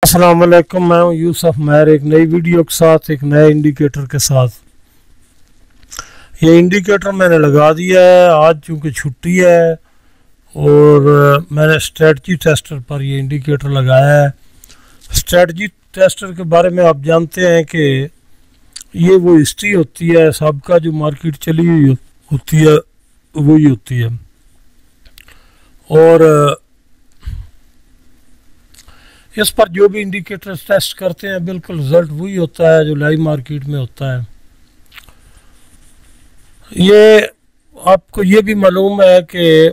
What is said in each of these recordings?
अस्सलाम वालेकुम, मैं हूं यूसुफ मैर एक नई वीडियो के साथ, एक नए इंडिकेटर के साथ। ये इंडिकेटर मैंने लगा दिया है आज, चूँकि छुट्टी है और मैंने स्ट्रेटजी टेस्टर पर ये इंडिकेटर लगाया है। स्ट्रेटजी टेस्टर के बारे में आप जानते हैं कि ये वो हिस्ट्री होती है, सबका जो मार्केट चली हुई होती है वही होती है, और इस पर जो भी इंडिकेटर टेस्ट करते हैं बिल्कुल रिजल्ट वही होता है जो लाइव मार्केट में होता है। ये आपको ये भी मालूम है कि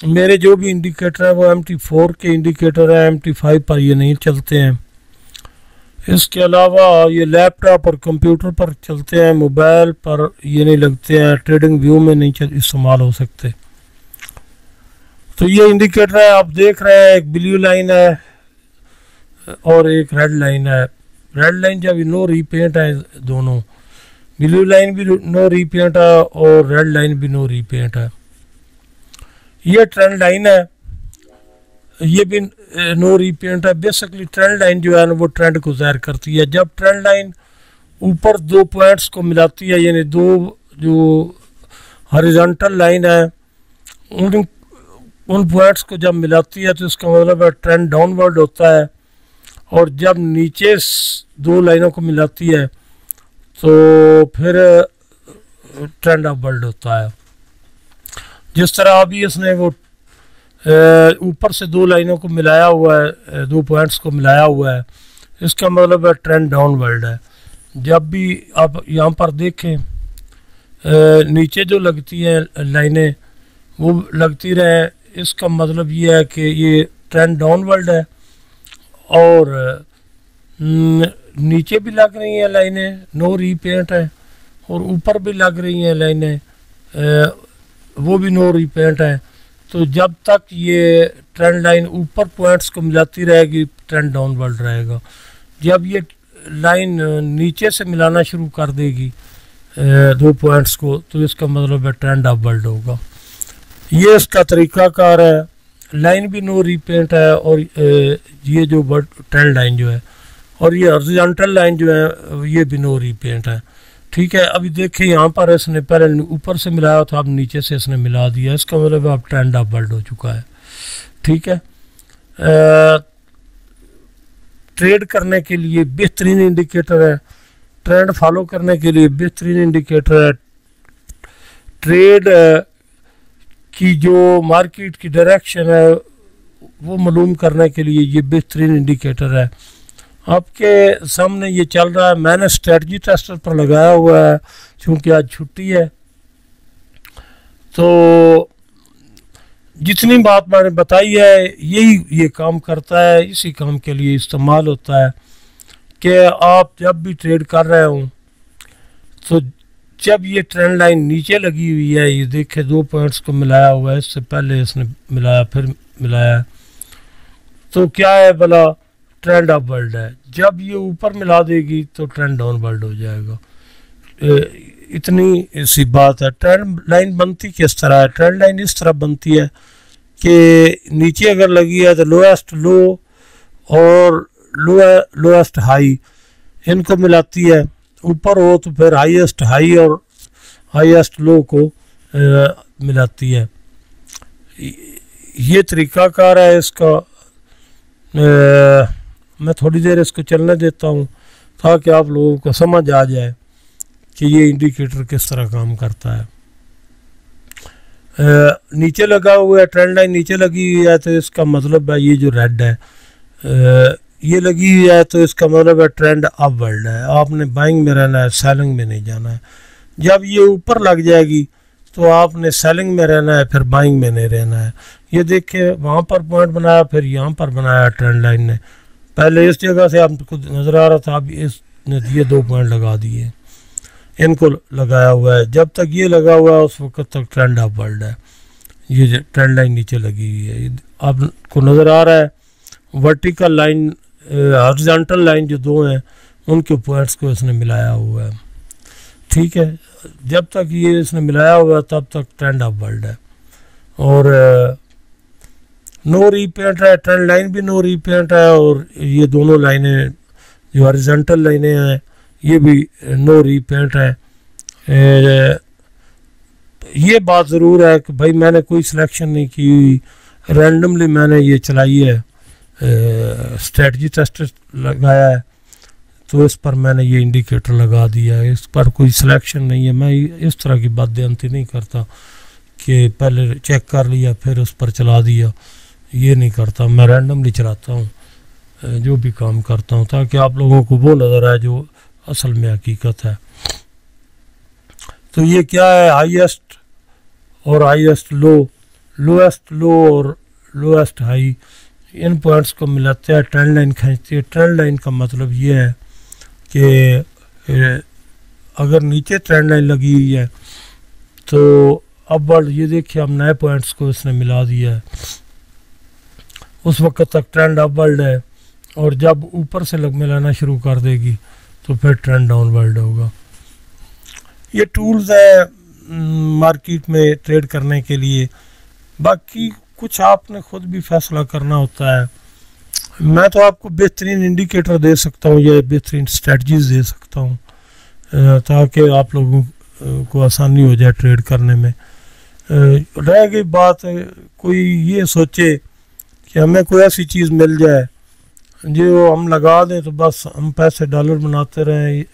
मेरे जो भी इंडिकेटर है वो MT4 के इंडिकेटर है, MT5 पर ये नहीं चलते हैं। इसके अलावा ये लैपटॉप और कंप्यूटर पर चलते हैं, मोबाइल पर ये नहीं लगते हैं, ट्रेडिंग व्यू में नहीं इस्तेमाल हो सकते। तो ये इंडिकेटर है, आप देख रहे हैं, एक ब्लू लाइन है और एक रेड लाइन है। रेड लाइन जब नो रीपेंट है, दोनों ब्लू लाइन भी नो रीपेंट है और रेड लाइन भी नो रीपेंट है। ये ट्रेंड लाइन है, ये भी नो रीपेंट है। बेसिकली ट्रेंड लाइन जो है ना वो ट्रेंड को ज़ाहिर करती है। जब ट्रेंड लाइन ऊपर दो पॉइंट्स को मिलाती है, यानी दो जो हॉरिजॉन्टल लाइन है उन पॉइंट्स को जब मिलाती है तो इसका मतलब है ट्रेंड डाउनवर्ड होता है, और जब नीचे दो लाइनों को मिलाती है तो फिर ट्रेंड अपवर्ड होता है। जिस तरह अभी इसने वो ऊपर से दो लाइनों को मिलाया हुआ है, दो पॉइंट्स को मिलाया हुआ है, इसका मतलब है ट्रेंड डाउनवर्ड है। जब भी आप यहाँ पर देखें नीचे जो लगती हैं लाइनें वो लगती रहे, इसका मतलब ये है कि ये ट्रेंड डाउनवर्ड है। और नीचे भी लग रही हैं लाइनें, नो रीपेंट है, और ऊपर भी लग रही हैं लाइनें, वो भी नो रीपेंट है। तो जब तक ये ट्रेंड लाइन ऊपर पॉइंट्स को मिलाती रहेगी ट्रेंड डाउनवर्ड रहेगा। जब ये लाइन नीचे से मिलाना शुरू कर देगी दो पॉइंट्स को तो इसका मतलब है ट्रेंड अपवर्ड होगा। ये इसका तरीक़ाकार है। लाइन भी नो रीपेंट है और ये जो ट्रेंड लाइन जो है, और ये हॉरिजॉन्टल लाइन जो है ये भी नो रीपेंट है। ठीक है, अभी देखिए यहाँ पर इसने पहले ऊपर से मिलाया था, अब नीचे से इसने मिला दिया, इसका मतलब अब ट्रेंड अपवर्ड हो चुका है। ठीक है, ट्रेड करने के लिए बेहतरीन इंडिकेटर है, ट्रेंड फॉलो करने के लिए बेहतरीन इंडिकेटर है, ट्रेड की जो मार्केट की डायरेक्शन है वो मालूम करने के लिए ये बेहतरीन इंडिकेटर है। आपके सामने ये चल रहा है, मैंने स्ट्रेटजी टेस्टर पर लगाया हुआ है क्योंकि आज छुट्टी है। तो जितनी बात मैंने बताई है यही ये काम करता है, इसी काम के लिए इस्तेमाल होता है कि आप जब भी ट्रेड कर रहे हों तो जब ये ट्रेंड लाइन नीचे लगी हुई है, ये देखे दो पॉइंट्स को मिलाया हुआ है, इससे पहले इसने मिलाया फिर मिलाया, तो क्या है भला ट्रेंड अपवर्ड है। जब ये ऊपर मिला देगी तो ट्रेंड डाउनवर्ड हो जाएगा। इतनी सी बात है। ट्रेंड लाइन बनती किस तरह है? ट्रेंड लाइन इस तरह बनती है कि नीचे अगर लगी है तो लोएस्ट लो और लोएस्ट हाई इनको मिलाती है, ऊपर हो तो फिर हाईएस्ट हाई और हाईएस्ट लो को मिलाती है। ये तरीक़ाकार है इसका। मैं थोड़ी देर इसको चलने देता हूँ ताकि आप लोगों को समझ आ जाए कि ये इंडिकेटर किस तरह काम करता है। नीचे लगा हुआ है, ट्रेंड लाइन नीचे लगी हुई है, तो इसका मतलब है ये जो रेड है ये लगी हुई है, तो इसका मतलब है ट्रेंड अपवर्ड है। आपने बाइंग में रहना है, सेलिंग में नहीं जाना है। जब ये ऊपर लग जाएगी तो आपने सेलिंग में रहना है, फिर बाइंग में नहीं रहना है। ये देखिए वहाँ पर पॉइंट बनाया, फिर यहाँ पर बनाया ट्रेंड लाइन ने। पहले इस जगह से आपको नज़र आ रहा था, अब इसने ये दो पॉइंट लगा दिए, इनको लगाया हुआ है। जब तक ये लगा हुआ है उस वक्त तक ट्रेंड अपवर्ड है। ये ट्रेंड लाइन नीचे लगी हुई है, आपको नज़र आ रहा है। वर्टिकल लाइन, हॉरिजॉन्टल लाइन जो दो हैं उनके पॉइंट्स को इसने मिलाया हुआ है। ठीक है, जब तक ये इसने मिलाया हुआ है तब तक ट्रेंड अपवर्ड है। और नो रीपेंट है, ट्रेंड लाइन भी नो रीपेंट है, और ये दोनों लाइनें जो हॉरिजॉन्टल लाइनें हैं ये भी नो रीपेंट है। ये बात ज़रूर है कि भाई मैंने कोई सिलेक्शन नहीं की हुई, रैंडमली मैंने ये चलाई है, स्ट्रेटजी टेस्ट लगाया है, तो इस पर मैंने ये इंडिकेटर लगा दिया है, इस पर कोई सिलेक्शन नहीं है। मैं इस तरह की बदअंती नहीं करता कि पहले चेक कर लिया फिर उस पर चला दिया, ये नहीं करता। मैं रैंडमली चलाता हूँ जो भी काम करता हूँ, ताकि आप लोगों को वो नज़र आए जो असल में हकीकत है। तो ये क्या है, हाईएस्ट और हाईएस्ट लो, लोएस्ट लो और लोएस्ट हाई, इन पॉइंट्स को मिलाते हैं, ट्रेंड लाइन खींचती है। ट्रेंड लाइन का मतलब ये है कि अगर नीचे ट्रेंड लाइन लगी हुई है तो अपवर्ड, ये देखिए अब नए पॉइंट्स को इसने मिला दिया है, उस वक्त तक ट्रेंड अपवर्ड है, और जब ऊपर से मिलाना शुरू कर देगी तो फिर ट्रेंड डाउनवर्ड होगा। ये टूल्स है मार्केट में ट्रेड करने के लिए, बाकी कुछ आपने खुद भी फैसला करना होता है। मैं तो आपको बेहतरीन इंडिकेटर दे सकता हूँ, ये बेहतरीन स्ट्रेटजीज दे सकता हूँ, ताकि आप लोगों को आसानी हो जाए ट्रेड करने में। रह गई बात, कोई ये सोचे कि हमें कोई ऐसी चीज़ मिल जाए जो हम लगा दें तो बस हम पैसे डॉलर बनाते रहें,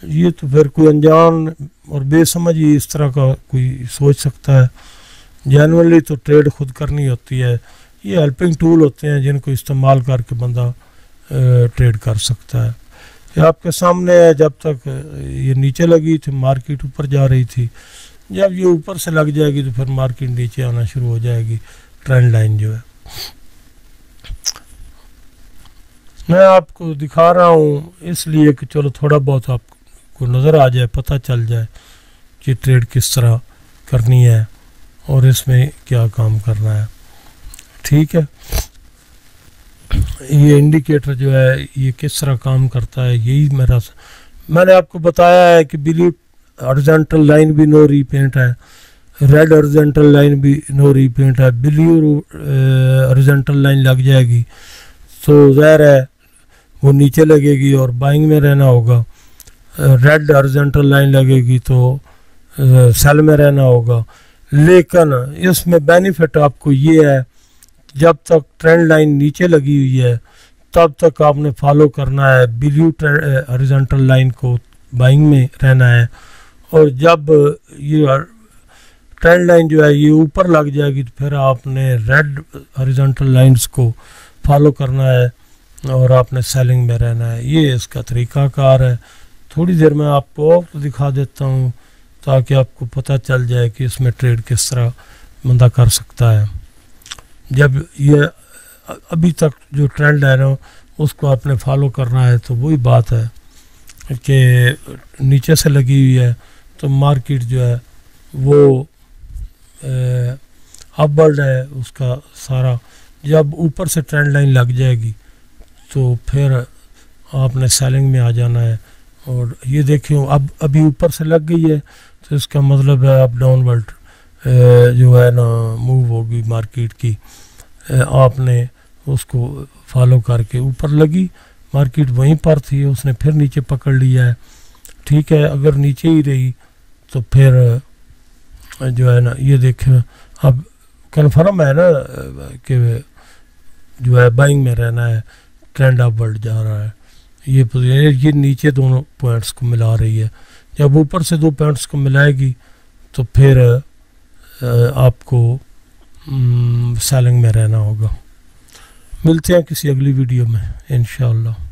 ये तो फिर कोई अनजान और बेसमझ ही इस तरह का कोई सोच सकता है। जनरली तो ट्रेड खुद करनी होती है, ये हेल्पिंग टूल होते हैं जिनको इस्तेमाल करके बंदा ट्रेड कर सकता है। ये आपके सामने है, जब तक ये नीचे लगी थी मार्केट ऊपर जा रही थी, जब ये ऊपर से लग जाएगी तो फिर मार्केट नीचे आना शुरू हो जाएगी, ट्रेंड लाइन जो है। मैं आपको दिखा रहा हूँ इसलिए कि चलो थोड़ा बहुत आपको नज़र आ जाए, पता चल जाए कि ट्रेड किस तरह करनी है और इसमें क्या काम करना है। ठीक है, ये इंडिकेटर जो है ये किस तरह काम करता है, यही मैंने आपको बताया है कि ब्लू हॉरिजॉन्टल लाइन भी नो रीपेंट है, रेड हॉरिजॉन्टल लाइन भी नो रीपेंट है। ब्लू हॉरिजॉन्टल लाइन लग जाएगी तो ज़ाहिर है वो नीचे लगेगी और बाइंग में रहना होगा, रेड हॉरिजॉन्टल लाइन लगेगी तो सेल में रहना होगा। लेकिन इसमें बेनिफिट आपको ये है, जब तक ट्रेंड लाइन नीचे लगी हुई है तब तक आपने फॉलो करना है, ब्लू हॉरिजॉन्टल लाइन को बाइंग में रहना है, और जब ये ट्रेंड लाइन जो है ये ऊपर लग जाएगी तो फिर आपने रेड हॉरिजॉन्टल लाइंस को फॉलो करना है और आपने सेलिंग में रहना है। ये इसका तरीक़ाकार है। थोड़ी देर में आपको और तो दिखा देता हूँ ताकि आपको पता चल जाए कि इसमें ट्रेड किस तरह बंदा कर सकता है। जब ये अभी तक जो ट्रेंड है ना उसको आपने फॉलो करना है, तो वही बात है कि नीचे से लगी हुई है तो मार्केट जो है वो अपवर्ड है उसका सारा, जब ऊपर से ट्रेंड लाइन लग जाएगी तो फिर आपने सेलिंग में आ जाना है। और ये देखिए अब अभी ऊपर से लग गई है तो इसका मतलब है अब डाउनवर्ड जो है ना मूव होगी मार्केट की, आपने उसको फॉलो करके ऊपर लगी, मार्केट वहीं पर थी, उसने फिर नीचे पकड़ लिया है। ठीक है, अगर नीचे ही रही तो फिर जो है ना ये देखें अब कन्फर्म है ना कि जो है बाइंग में रहना है, ट्रेंड अपवर्ड जा रहा है। ये नीचे दोनों पॉइंट्स को मिला रही है, जब ऊपर से दो पॉइंट्स को मिलाएगी तो फिर आपको सेलिंग में रहना होगा। मिलते हैं किसी अगली वीडियो में इंशाअल्लाह।